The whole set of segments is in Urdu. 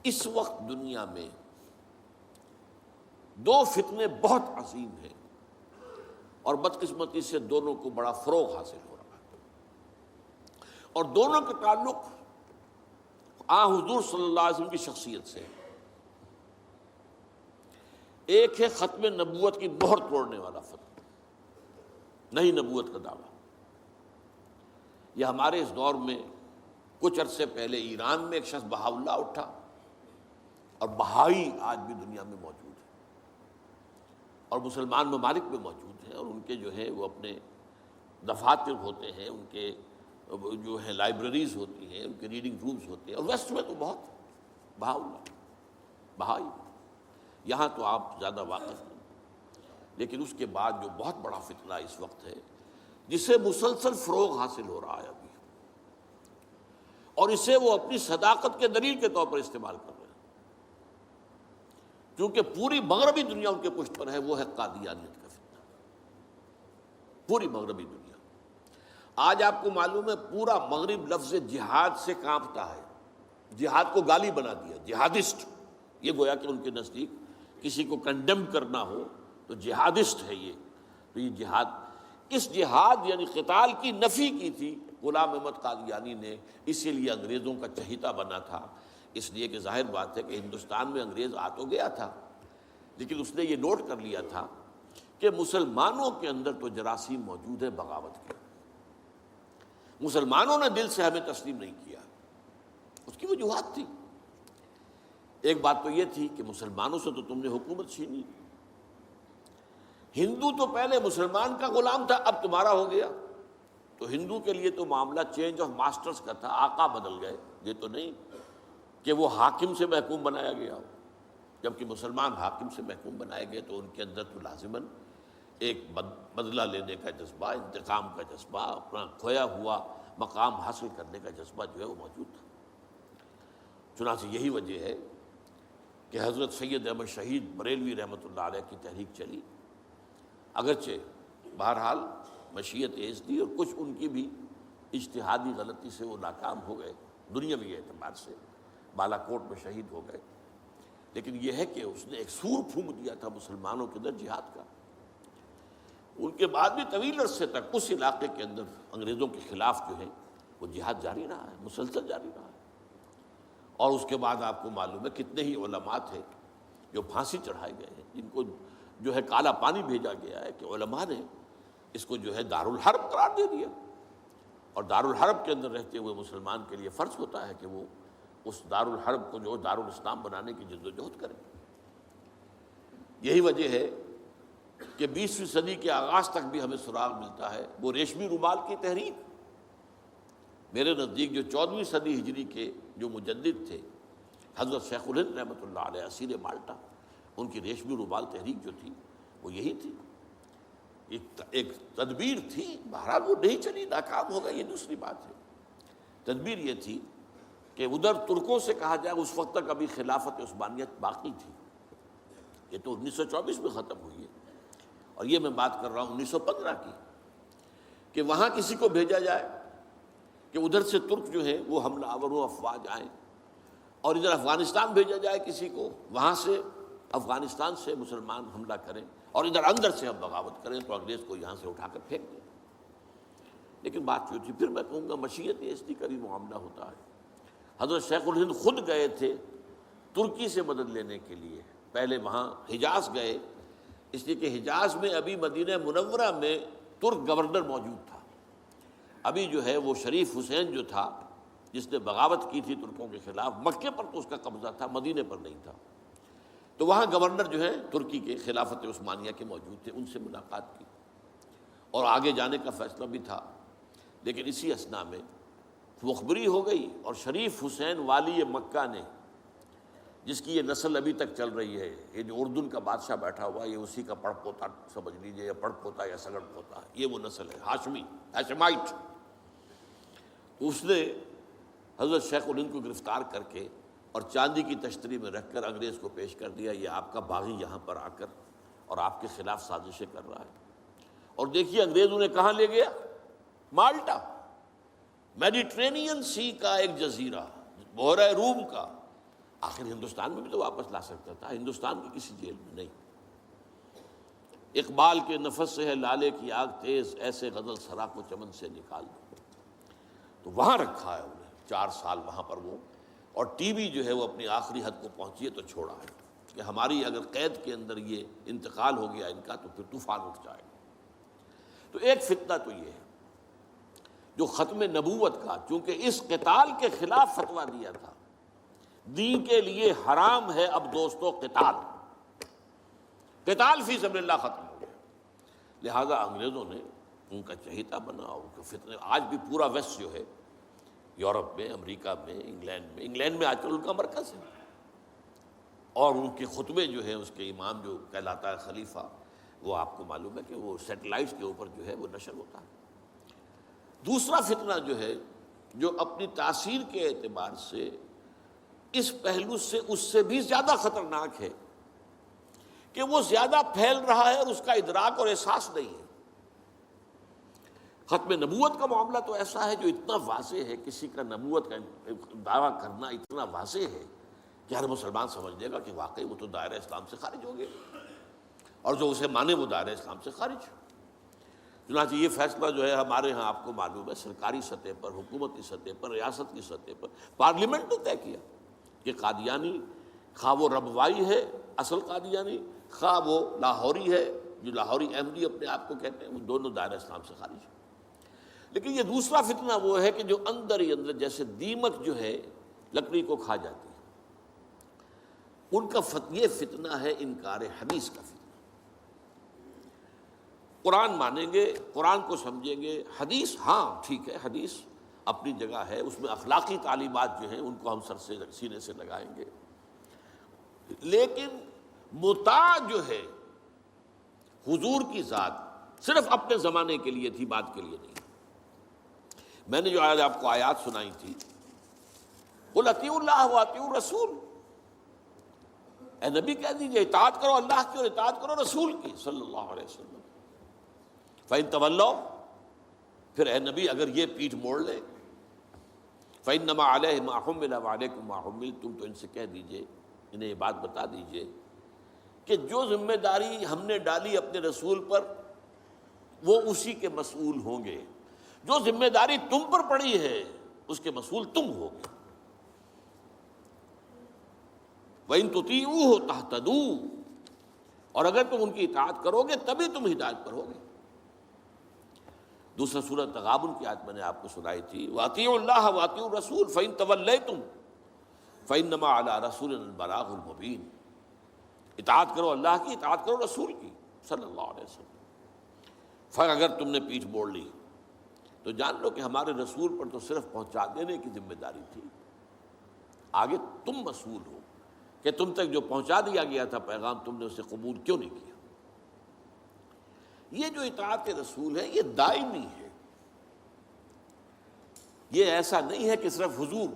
اس وقت دنیا میں دو فتنے بہت عظیم ہیں، اور بدقسمتی سے دونوں کو بڑا فروغ حاصل ہو رہا ہے، اور دونوں کے تعلق حضور صلی اللہ علیہ وسلم کی شخصیت سے۔ ایک ہے ختم نبوت کی مہر توڑنے والا فتنہ، نئی نبوت کا دعویٰ۔ یہ ہمارے اس دور میں کچھ عرصے پہلے ایران میں ایک شخص بہا اللہ اٹھا، اور بہائی آج بھی دنیا میں موجود ہے، اور مسلمان ممالک میں موجود ہیں، اور ان کے جو ہے وہ اپنے دفاتر ہوتے ہیں، ان کے جو ہے لائبریریز ہوتی ہیں، ان کے ریڈنگ رومز ہوتے ہیں، اور ویسٹ میں تو بہت بہا اللہ بہائی، یہاں تو آپ زیادہ واقف نہیں۔ لیکن اس کے بعد جو بہت بڑا فتنہ اس وقت ہے، جسے مسلسل فروغ حاصل ہو رہا ہے ابھی، اور اسے وہ اپنی صداقت کے دلیل کے طور پر استعمال کر رہے ہیں، کیونکہ پوری مغربی دنیا ان کے پشت پر ہے، وہ ہے قادیانیت کا فتنہ۔ پوری مغربی دنیا، آج آپ کو معلوم ہے پورا مغرب لفظ جہاد سے کانپتا ہے، جہاد کو گالی بنا دیا، جہادسٹ۔ یہ گویا کہ ان کے نزدیک کسی کو کنڈیم کرنا ہو تو جہادسٹ ہے یہ۔ تو یہ جہاد، اس جہاد یعنی قتال کی نفی کی تھی غلام احمد قادیانی نے، اسی لیے انگریزوں کا چہیتا بنا تھا، اس لیے کہ ظاہر بات ہے کہ ہندوستان میں انگریز آ تو گیا تھا، لیکن اس نے یہ نوٹ کر لیا تھا کہ مسلمانوں کے اندر تو جراثیم موجود ہے بغاوت کے، مسلمانوں نے دل سے ہمیں تسلیم نہیں کیا۔ اس کی وجوہات تھی، ایک بات تو یہ تھی کہ مسلمانوں سے تو تم نے حکومت چھینی، ہندو تو پہلے مسلمان کا غلام تھا، اب تمہارا ہو گیا، تو ہندو کے لیے تو معاملہ چینج آف ماسٹرز کا تھا، آقا بدل گئے، یہ تو نہیں کہ وہ حاکم سے محکوم بنایا گیا ہو، جبکہ مسلمان حاکم سے محکوم بنائے گئے تو ان کے اندر تو لازماً ایک بدلہ لینے کا جذبہ، انتقام کا جذبہ، اپنا کھویا ہوا مقام حاصل کرنے کا جذبہ جو ہے وہ موجود تھا۔ چنانچہ یہی وجہ ہے کہ حضرت سید احمد شہید بریلوی رحمۃ اللہ علیہ کی تحریک چلی، اگرچہ بہرحال مشیت ایز تھی، اور کچھ ان کی بھی اجتہادی غلطی سے وہ ناکام ہو گئے، دنیاوی اعتبار سے بالا کوٹ میں شہید ہو گئے، لیکن یہ ہے کہ اس نے ایک سور پھونک دیا تھا مسلمانوں کے اندر جہاد کا۔ ان کے بعد بھی طویل عرصے تک اس علاقے کے اندر انگریزوں کے خلاف جو ہے وہ جہاد جاری رہا ہے، مسلسل جاری رہا ہے، اور اس کے بعد آپ کو معلوم ہے کتنے ہی علماء تھے جو پھانسی چڑھائے گئے ہیں، جن کو جو ہے کالا پانی بھیجا گیا ہے، کہ علماء نے اس کو جو ہے دارالحرب قرار دے دیا، اور دارالحرب کے اندر رہتے ہوئے مسلمان کے لیے فرض ہوتا ہے کہ وہ اس دارالحرب کو جو دارالاسلام بنانے کی جدوجہد کرے۔ یہی وجہ ہے کہ 20ویں صدی کے آغاز تک بھی ہمیں سراغ ملتا ہے وہ ریشمی رومال کی تحریک۔ میرے نزدیک جو 14ویں صدی ہجری کے جو مجدد تھے حضرت شیخ الہند رحمۃ اللہ علیہ، اسیر مالٹا، ان کی ریشمی رومال تحریک جو تھی وہ یہی تھی، ایک تدبیر تھی، بہرحال وہ نہیں چلی، ناکام ہو گئی، یہ دوسری بات ہے۔ تدبیر یہ تھی کہ ادھر ترکوں سے کہا جائے، اس وقت تک ابھی خلافت عثمانیت باقی تھی، یہ تو 1924 میں ختم ہوئی ہے، اور یہ میں بات کر رہا ہوں 1915 کی، کہ وہاں کسی کو بھیجا جائے کہ ادھر سے ترک جو ہے وہ حملہ آور و افواج آئیں، اور ادھر افغانستان بھیجا جائے کسی کو، وہاں سے افغانستان سے مسلمان حملہ کریں، اور ادھر اندر سے ہم بغاوت کریں تو انگریز کو یہاں سے اٹھا کر پھینک دیں۔ لیکن بات جو تھی، پھر میں کہوں گا مشیت ایسی کا بھی معاملہ ہوتا ہے۔ حضرت شیخ الہند خود گئے تھے ترکی سے مدد لینے کے لیے، پہلے وہاں حجاز گئے، اس لیے کہ حجاز میں ابھی مدینہ منورہ میں ترک گورنر موجود تھا، ابھی جو ہے وہ شریف حسین جو تھا جس نے بغاوت کی تھی ترکوں کے خلاف، مکے پر تو اس کا قبضہ تھا، مدینے پر نہیں تھا، تو وہاں گورنر جو ہے ترکی کے خلافت عثمانیہ کے موجود تھے، ان سے ملاقات کی اور آگے جانے کا فیصلہ بھی تھا۔ لیکن اسی اثناء میں مخبری ہو گئی، اور شریف حسین والی مکہ نے، جس کی یہ نسل ابھی تک چل رہی ہے، یہ جو اردن کا بادشاہ بیٹھا ہوا ہے، یہ اسی کا پڑ پوتا سمجھ لیجئے، یا پڑ پوتا یا سگڑ پوتا، یہ وہ نسل ہے ہاشمی، ہاشمائٹ۔ اس نے حضرت شیخ الہند کو گرفتار کر کے اور چاندی کی تشتری میں رکھ کر انگریز کو پیش کر دیا، یہ آپ کا باغی یہاں پر آ کر اور آپ کے خلاف سازشیں کر رہا ہے۔ اور دیکھیے انگریز انہیں کہاں لے گیا، مالٹا، میڈیٹرینین سی کا ایک جزیرہ، بحیرہ روم کا، آخر ہندوستان میں بھی تو واپس لا سکتا تھا، ہندوستان کی کسی جیل میں نہیں۔ اقبال کے نفس سے ہے لالے کی آگ تیز، ایسے غزل سرا کو چمن سے نکال دو، تو وہاں رکھا ہے انہیں 4 سال وہاں پر وہ، اور ٹی وی جو ہے وہ اپنی آخری حد کو پہنچی ہے تو چھوڑا ہے کہ ہماری اگر قید کے اندر یہ انتقال ہو گیا ان کا تو پھر طوفان اٹھ جائے گا۔ تو ایک فتنہ تو یہ ہے جو ختم نبوت کا، چونکہ اس قتال کے خلاف فتویٰ دیا تھا، دین کے لیے حرام ہے اب دوستو قتال، قتال فی سبیل اللہ ختم ہو گیا، لہذا انگریزوں نے ان کا چہیتا بنا، ان کے فتنے آج بھی پورا ویسٹ جو ہے، یورپ میں، امریکہ میں، انگلینڈ میں آج کل ان کا مرکز ہے، اور ان کے خطبے جو ہیں اس کے امام جو کہلاتا ہے خلیفہ، وہ آپ کو معلوم ہے کہ وہ سیٹلائٹس کے اوپر جو ہے وہ نشر ہوتا ہے۔ دوسرا فتنہ جو ہے جو اپنی تاثیر کے اعتبار سے اس پہلو سے اس سے بھی زیادہ خطرناک ہے کہ وہ زیادہ پھیل رہا ہے اور اس کا ادراک اور احساس نہیں ہے۔ ختم نبوت کا معاملہ تو ایسا ہے جو اتنا واضح ہے، کسی کا نبوت کا دعویٰ کرنا اتنا واضح ہے کہ ہر مسلمان سمجھ لے گا کہ واقعی وہ تو دائرہ اسلام سے خارج ہو گئے، اور جو اسے مانے وہ دائرہ اسلام سے خارج۔ چنانچہ یہ فیصلہ جو ہے ہمارے ہاں آپ کو معلوم ہے سرکاری سطح پر، حکومتی سطح پر، ریاست کی سطح پر، پارلیمنٹ نے طے کیا کہ قادیانی خواہ وہ ربوائی ہے اصل قادیانی، خواہ وہ لاہوری ہے جو لاہوری احمدی اپنے آپ کو کہتے ہیں، وہ دونوں دائرہ اسلام سے خارج ہیں۔ لیکن یہ دوسرا فتنہ وہ ہے کہ جو اندر ہی اندر جیسے دیمک جو ہے لکڑی کو کھا جاتی ہے، ان کا یہ فتنہ ہے انکار حدیث کا فتنہ۔ قرآن مانیں گے، قرآن کو سمجھیں گے، حدیث ہاں ٹھیک ہے، حدیث اپنی جگہ ہے، اس میں اخلاقی تعلیمات جو ہیں ان کو ہم سر سے سینے سے لگائیں گے، لیکن مطاع جو ہے حضور کی ذات صرف اپنے زمانے کے لیے تھی، بات کے لیے نہیں۔ میں نے جو آج آپ کو آیات سنائی تھی، قل اطیعوا اللہ واطیعوا الرسول، اے نبی کہہ دیجئے اطاعت کرو اللہ کی اور اطاعت کرو رسول کی صلی اللہ علیہ وسلم۔ فَإِن تَوَلَّوْا، پھر اے نبی اگر یہ پیٹھ موڑ لے، فَإِنَّمَا عَلَيْهِ مَا حُمِّلَ وَعَلَيْكُمْ مَا حُمِّلْتُمْ، تو ان سے کہہ دیجئے، انہیں یہ بات بتا دیجئے کہ جو ذمہ داری ہم نے ڈالی اپنے رسول پر وہ اسی کے مسئول ہوں گے، جو ذمہ داری تم پر پڑی ہے اس کے مسئول تم ہوگے۔ وَإِن تُطِيعُوهُ تَهْتَدُوا، اور اگر تم ان کی اطاعت کرو گے تبھی تم ہدایت پر ہوگے۔ دوسرا سورۃ تغابن کی آیت میں نے آپ کو سنائی تھی، وَأَطِيعُوا اللَّهَ وَأَطِيعُوا الرَّسُولَ فَإِن تَوَلَّيْتُمْ فَإِنَّمَا عَلَىٰ رَسُولِنَا الْبَلَاغُ الْمُبِينُ، اطاعت کرو اللہ کی، اطاعت کرو رسول کی صلی اللہ علیہ وسلم۔ پھر اگر تم نے پیٹھ موڑ لی تو جان لو کہ ہمارے رسول پر تو صرف پہنچا دینے کی ذمہ داری تھی، آگے تم مسئول ہو کہ تم تک جو پہنچا دیا گیا تھا پیغام تم نے اسے قبول کیوں نہیں کیا۔ یہ جو اطاعت رسول ہے یہ دائمی ہے، یہ ایسا نہیں ہے کہ صرف حضور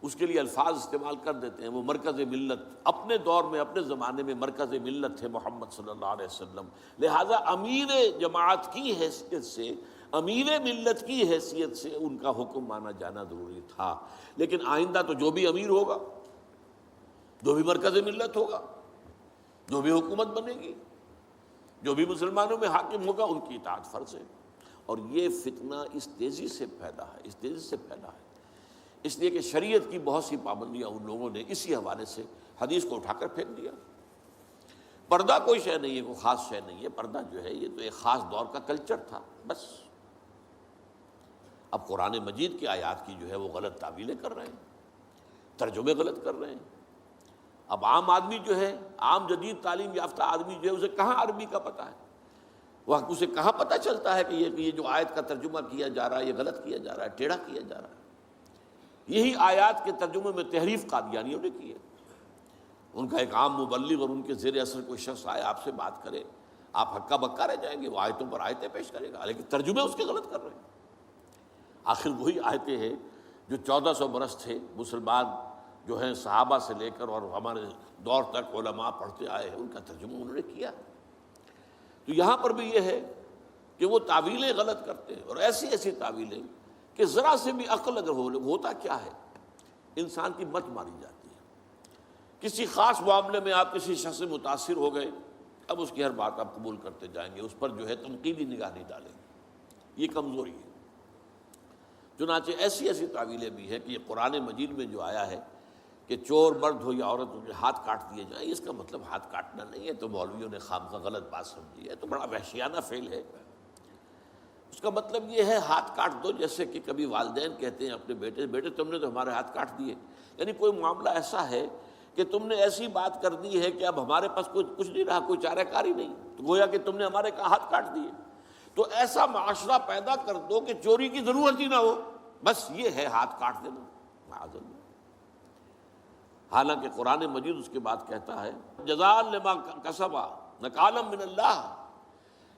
اس کے لیے الفاظ استعمال کر دیتے ہیں۔ وہ مرکز ملت اپنے دور میں اپنے زمانے میں مرکز ملت تھے محمد صلی اللہ علیہ وسلم، لہٰذا امیر جماعت کی حیثیت سے، امیر ملت کی حیثیت سے ان کا حکم مانا جانا ضروری تھا۔ لیکن آئندہ تو جو بھی امیر ہوگا، جو بھی مرکز ملت ہوگا، جو بھی حکومت بنے گی، جو بھی مسلمانوں میں حاکم ہوگا، ان کی اطاعت فرض ہے۔ اور یہ فتنہ اس تیزی سے پھیلا ہے، اس لیے کہ شریعت کی بہت سی پابندیاں ان لوگوں نے اسی حوالے سے حدیث کو اٹھا کر پھینک دیا۔ پردہ کوئی شے نہیں ہے، کوئی خاص شے نہیں ہے، پردہ جو ہے یہ تو ایک خاص دور کا کلچر تھا بس۔ اب قرآن مجید کی آیات کی جو ہے وہ غلط تعویلیں کر رہے ہیں، ترجمے غلط کر رہے ہیں۔ اب عام آدمی جو ہے، عام جدید تعلیم یافتہ آدمی جو ہے، اسے کہاں عربی کا پتہ ہے، وہ اسے کہاں پتہ چلتا ہے کہ یہ جو آیت کا ترجمہ کیا جا رہا ہے یہ غلط کیا جا رہا ہے، ٹیڑھا کیا جا رہا ہے۔ یہی آیات کے ترجمے میں تحریف قادیانیوں نے کی ہے۔ ان کا ایک عام مبلغ اور ان کے زیر اثر کوئی شخص آئے آپ سے بات کرے، آپ ہکا بکا رہ جائیں گے، وہ آیتوں پر آیتیں پیش کرے گا لیکن ترجمے اس کے غلط کر رہے ہیں۔ آخر وہی آیتیں ہیں جو 1400 برس تھے مسلمان جو ہیں صحابہ سے لے کر اور ہمارے دور تک علماء پڑھتے آئے ہیں، ان کا ترجمہ انہوں نے کیا۔ تو یہاں پر بھی یہ ہے کہ وہ تعویلیں غلط کرتے ہیں، اور ایسی ایسی تعویلیں کہ ذرا سے بھی عقل اگر ہوتا کیا ہے، انسان کی مت ماری جاتی ہے۔ کسی خاص معاملے میں آپ کسی شخص سے متاثر ہو گئے، اب اس کی ہر بات آپ قبول کرتے جائیں گے، اس پر جو ہے تنقیدی نگاہ نہیں ڈالیں گے، یہ کمزوری ہے۔ چنانچہ ایسی ایسی تعویلیں بھی ہیں کہ یہ قرآن مجید میں جو آیا ہے کہ چور مرد ہو یا عورت ہو جو ہاتھ کاٹ دیے جائیں، اس کا مطلب ہاتھ کاٹنا نہیں ہے، تو مولویوں نے خامخواہ غلط بات سمجھی ہے، تو بڑا وحشیانہ فعل ہے۔ اس کا مطلب یہ ہے ہاتھ کاٹ دو، جیسے کہ کبھی والدین کہتے ہیں اپنے بیٹے، بیٹے تم نے تو ہمارے ہاتھ کاٹ دیے، یعنی کوئی معاملہ ایسا ہے کہ تم نے ایسی بات کر دی ہے کہ اب ہمارے پاس کچھ نہیں رہا، کوئی چارہ کاری نہیں، تو گویا کہ تم نے ہمارے ہاتھ کاٹ دیے۔ تو ایسا معاشرہ پیدا کر دو کہ چوری کی ضرورت ہی نہ ہو، بس یہ ہے ہاتھ کاٹ دینا، معاذ اللہ۔ حالانکہ قرآن مجید اس کے بعد کہتا ہے جزاء لما کسبا نکالا من اللہ،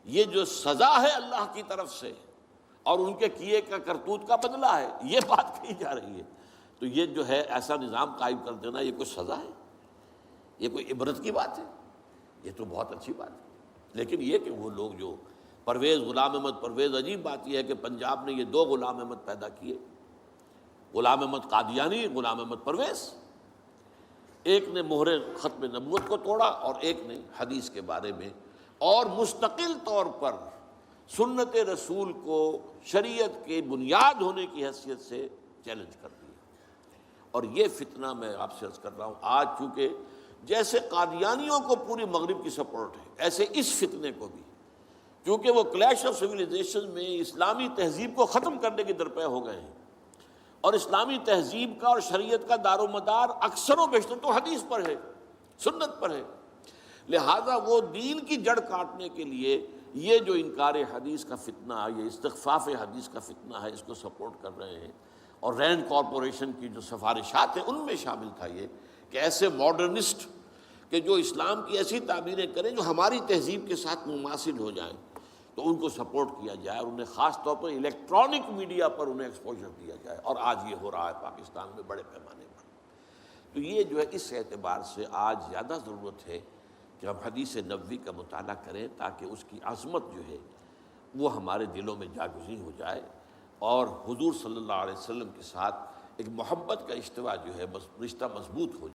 یہ جو سزا ہے اللہ کی طرف سے اور ان کے کیے کا کرتوت کا بدلہ ہے، یہ بات کہی جا رہی ہے۔ تو یہ جو ہے ایسا نظام قائم کر دینا، یہ کوئی سزا ہے، یہ کوئی عبرت کی بات ہے، یہ تو بہت اچھی بات ہے۔ لیکن یہ کہ وہ لوگ جو پرویز غلام احمد پرویز، عجیب بات یہ ہے کہ پنجاب نے یہ دو غلام احمد پیدا کیے، غلام احمد قادیانی، غلام احمد پرویز، ایک نے مہر ختم نبوت کو توڑا اور ایک نے حدیث کے بارے میں اور مستقل طور پر سنت رسول کو شریعت کے بنیاد ہونے کی حیثیت سے چیلنج کر دیا۔ اور یہ فتنہ میں آپ سے عرض کر رہا ہوں، آج چونکہ جیسے قادیانیوں کو پوری مغرب کی سپورٹ ہے، ایسے اس فتنے کو بھی، کیونکہ وہ کلیش آف سویلائزیشن میں اسلامی تہذیب کو ختم کرنے کے درپے ہو گئے ہیں، اور اسلامی تہذیب کا اور شریعت کا دار و مدار اکثر و بیشتر تو حدیث پر ہے، سنت پر ہے، لہذا وہ دین کی جڑ کاٹنے کے لیے یہ جو انکار حدیث کا فتنہ، یہ استخفاف حدیث کا فتنہ ہے، اس کو سپورٹ کر رہے ہیں۔ اور رینڈ کارپوریشن کی جو سفارشات ہیں ان میں شامل تھا یہ کہ ایسے ماڈرنسٹ کہ جو اسلام کی ایسی تعبیریں کریں جو ہماری تہذیب کے ساتھ مماثل ہو جائیں، تو ان کو سپورٹ کیا جائے اور انہیں خاص طور پر الیکٹرانک میڈیا پر انہیں ایکسپوجر دیا جائے، اور آج یہ ہو رہا ہے پاکستان میں بڑے پیمانے پر۔ تو یہ جو ہے اس اعتبار سے آج زیادہ ضرورت ہے کہ ہم حدیث نبوی کا مطالعہ کریں، تاکہ اس کی عظمت جو ہے وہ ہمارے دلوں میں جاگزیں ہو جائے، اور حضور صلی اللہ علیہ وسلم کے ساتھ ایک محبت کا اشتوا جو ہے رشتہ مضبوط ہو جائے۔